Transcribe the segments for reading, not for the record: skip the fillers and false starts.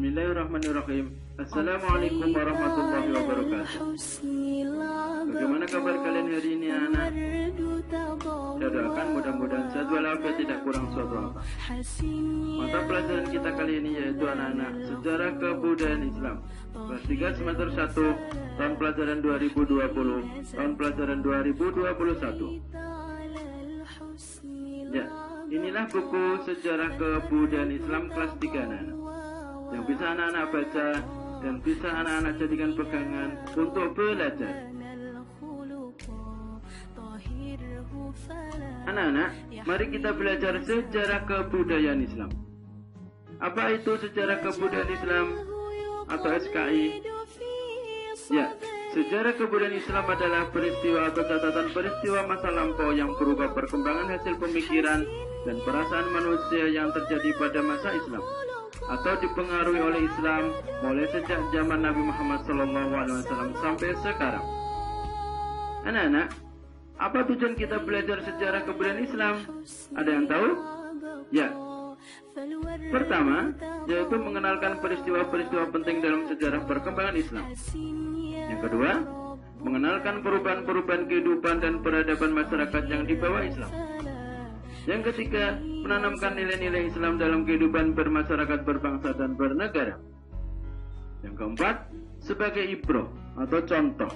Bismillahirrahmanirrahim. Assalamualaikum warahmatullahi wabarakatuh. Bagaimana kabar kalian hari ini anak? Saya doakan mudah-mudahan sehat walafiat, tidak kurang suatu apa. Mata pelajaran kita kali ini yaitu anak-anak sejarah kebudayaan Islam kelas 3 semester 1 tahun pelajaran 2020 tahun pelajaran 2021. Ya, inilah buku sejarah kebudayaan Islam kelas 3 anak-anak yang bisa anak-anak baca dan bisa anak-anak jadikan pegangan untuk belajar. Anak-anak, mari kita belajar sejarah kebudayaan Islam. Apa itu sejarah kebudayaan Islam atau SKI? Ya, sejarah kebudayaan Islam adalah peristiwa atau catatan peristiwa masa lampau yang berupa perkembangan hasil pemikiran dan perasaan manusia yang terjadi pada masa Islam atau dipengaruhi oleh Islam mulai sejak zaman Nabi Muhammad SAW sampai sekarang. Anak-anak, apa tujuan kita belajar sejarah kebudayaan Islam? Ada yang tahu? Ya. Pertama, yaitu mengenalkan peristiwa-peristiwa penting dalam sejarah perkembangan Islam. Yang kedua, mengenalkan perubahan-perubahan kehidupan dan peradaban masyarakat yang dibawa Islam. Yang ketiga, menanamkan nilai-nilai Islam dalam kehidupan bermasyarakat, berbangsa, dan bernegara. Yang keempat, sebagai ibroh atau contoh,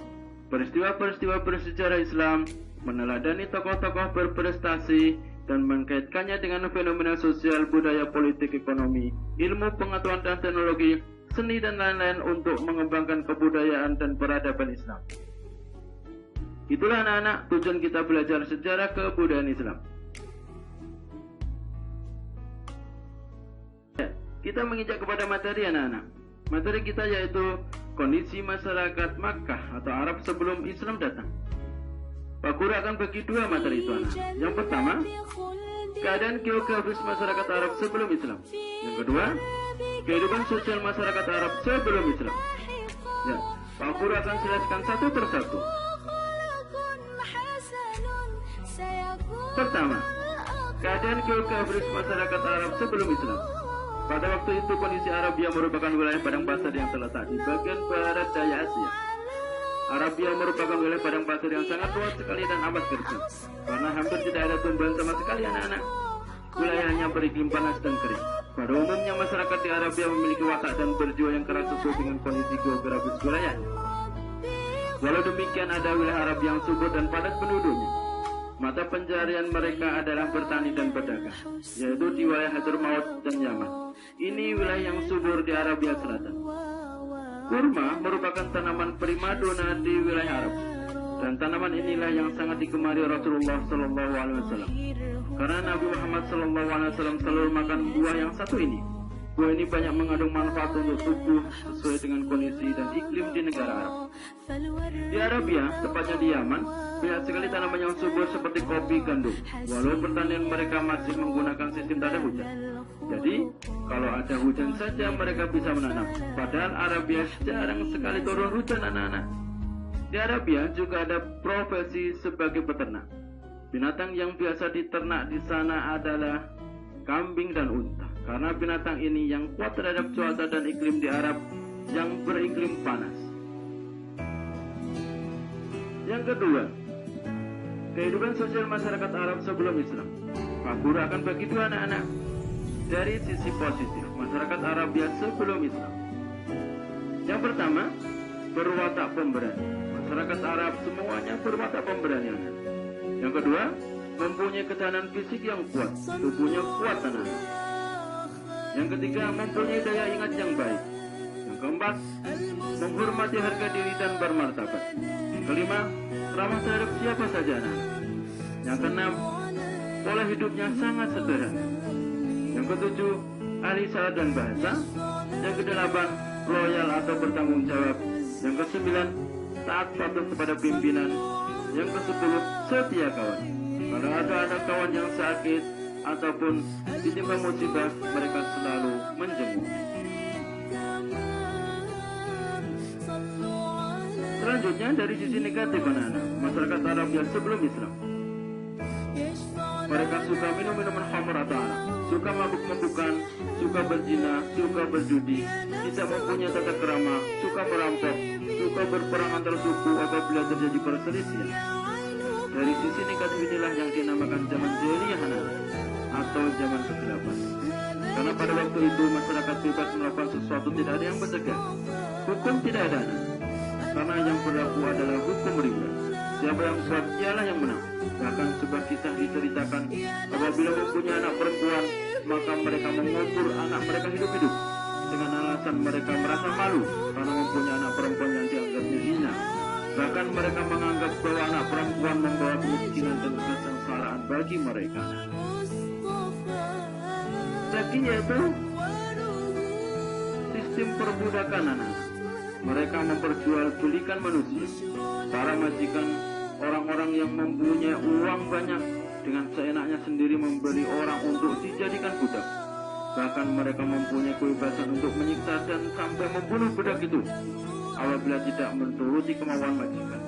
peristiwa-peristiwa bersejarah Islam, meneladani tokoh-tokoh berprestasi, dan mengkaitkannya dengan fenomena sosial, budaya, politik, ekonomi, ilmu, pengetahuan, dan teknologi, seni, dan lain-lain untuk mengembangkan kebudayaan dan peradaban Islam. Itulah anak-anak tujuan kita belajar sejarah kebudayaan Islam. Kita menginjak kepada materi anak-anak. Materi kita yaitu kondisi masyarakat Makkah atau Arab sebelum Islam datang. Pak Guru akan bagi dua materi itu anak. Yang pertama, keadaan geografis masyarakat Arab sebelum Islam. Yang kedua, kehidupan sosial masyarakat Arab sebelum Islam. Ya, Pak Guru akan jelaskan satu persatu. Pertama, keadaan geografis masyarakat Arab sebelum Islam. Pada waktu itu kondisi Arabia merupakan wilayah padang pasir yang terletak di bagian barat daya Asia. Arabia merupakan wilayah padang pasir yang sangat luas sekali dan amat kering, karena hampir tidak ada tumbuhan sama sekali anak-anak. Wilayahnya beriklim panas dan kering. Pada umumnya masyarakat di Arabia memiliki watak dan berjiwa yang keras sesuai dengan kondisi geografis wilayahnya. Walau demikian ada wilayah Arab yang subur dan padat penduduknya. Mata pencarian mereka adalah bertani dan berdagang, yaitu di wilayah Hadramaut dan Yaman. Ini wilayah yang subur di Arabia Selatan. Kurma merupakan tanaman primadona di wilayah Arab, dan tanaman inilah yang sangat digemari Rasulullah SAW. Karena Nabi Muhammad SAW selalu makan buah yang satu ini. Buah ini banyak mengandung manfaat untuk tubuh sesuai dengan kondisi dan iklim di negara Arab. Di Arabia, tepatnya di Yaman, banyak sekali tanaman yang subur seperti kopi, gandum. Walau pertanian mereka masih menggunakan sistem tak ada hujan. Jadi, kalau ada hujan saja mereka bisa menanam. Padahal Arabia jarang sekali turun hujan anak-anak. Di Arabia juga ada profesi sebagai peternak. Binatang yang biasa diternak di sana adalah kambing dan unta. Karena binatang ini yang kuat terhadap cuaca dan iklim di Arab yang beriklim panas. Yang kedua, kehidupan sosial masyarakat Arab sebelum Islam. Pak Guru akan bagi dua anak-anak. Dari sisi positif, masyarakat Arabia sebelum Islam. Yang pertama, berwatak pemberani. Masyarakat Arab semuanya berwatak pemberani. Yang kedua, mempunyai ketahanan fisik yang kuat, tubuhnya kuat anak-anak. Yang ketiga, mempunyai daya ingat yang baik. Yang keempat, menghormati harga diri dan bermartabat. Yang kelima, ramah terhadap siapa saja anak-anak. Yang keenam, pola hidupnya sangat sederhana. Yang ketujuh, ahli syarat dan bahasa. Yang kedelapan, loyal atau bertanggung jawab. Yang kesembilan, taat patuh kepada pimpinan. Yang kesepuluh, setia kawan. Kalau ada anak kawan yang sakit ataupun ditimpa musibah, mereka selalu menjenguk. Selanjutnya dari sisi negatif anak-anak, masyarakat Arabia sebelum Islam. Mereka suka minum minuman khamr atau arak, suka mabuk-mabukan, suka berzina, suka berjudi, tidak mempunyai tata krama, suka merampok, suka berperang antar suku apabila terjadi perselisihan. Dari sisi negatif inilah yang dinamakan zaman jahiliyah atau zaman kegelapan. Karena pada waktu itu masyarakat bebas melakukan sesuatu, tidak ada yang mencegah. Hukum tidak ada, karena yang berlaku adalah hukum riba. Siapa yang kuat dialah yang menang. Bahkan sebuah kisah diceritakan apabila mempunyai anak perempuan, maka mereka mengubur anak mereka hidup-hidup dengan alasan mereka merasa malu karena mempunyai anak perempuan yang dianggapnya hina. Bahkan mereka menganggap bahwa anak perempuan membawa kemiskinan dan kesengsaraan bagi mereka. Jadi yaitu sistem perbudakan anak. Mereka memperjualbelikan manusia. Para majikan, orang-orang yang mempunyai uang banyak, dengan seenaknya sendiri memberi orang untuk dijadikan budak. Bahkan mereka mempunyai kebebasan untuk menyiksa dan sampai membunuh budak itu apabila tidak menuruti kemauan majikan.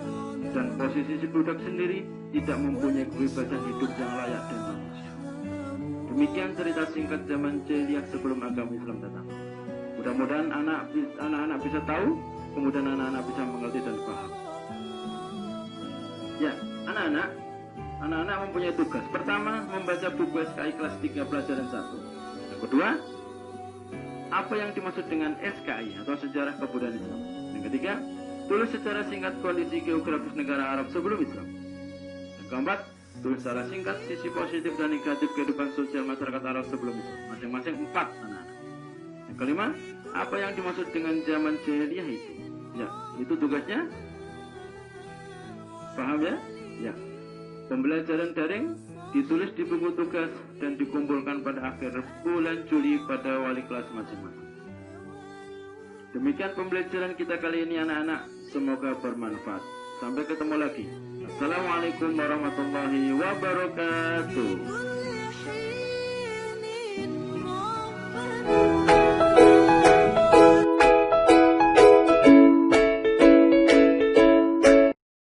Dan posisi si budak sendiri tidak mempunyai kebebasan hidup yang layak dan manusia. Demikian cerita singkat zaman jahiliyah sebelum agama Islam datang. Mudah-mudahan anak-anak bisa tahu, kemudian anak-anak bisa mengerti dan paham. Ya, anak-anak mempunyai tugas. Pertama, membaca buku SKI kelas 3 pelajaran 1. Yang kedua, apa yang dimaksud dengan SKI atau sejarah kebudayaan Islam. Yang ketiga, tulis secara singkat kondisi geografis negara Arab sebelum Islam. Yang keempat, tulis secara singkat sisi positif dan negatif kehidupan sosial masyarakat Arab sebelum Islam. Masing-masing 4 anak-anak. Yang kelima, apa yang dimaksud dengan zaman jahiliyah itu? Ya, itu tugasnya. Paham ya? Ya. Pembelajaran daring ditulis di buku tugas dan dikumpulkan pada akhir bulan Juli pada wali kelas masing-masing. Demikian pembelajaran kita kali ini anak-anak. Semoga bermanfaat. Sampai ketemu lagi. Assalamualaikum warahmatullahi wabarakatuh.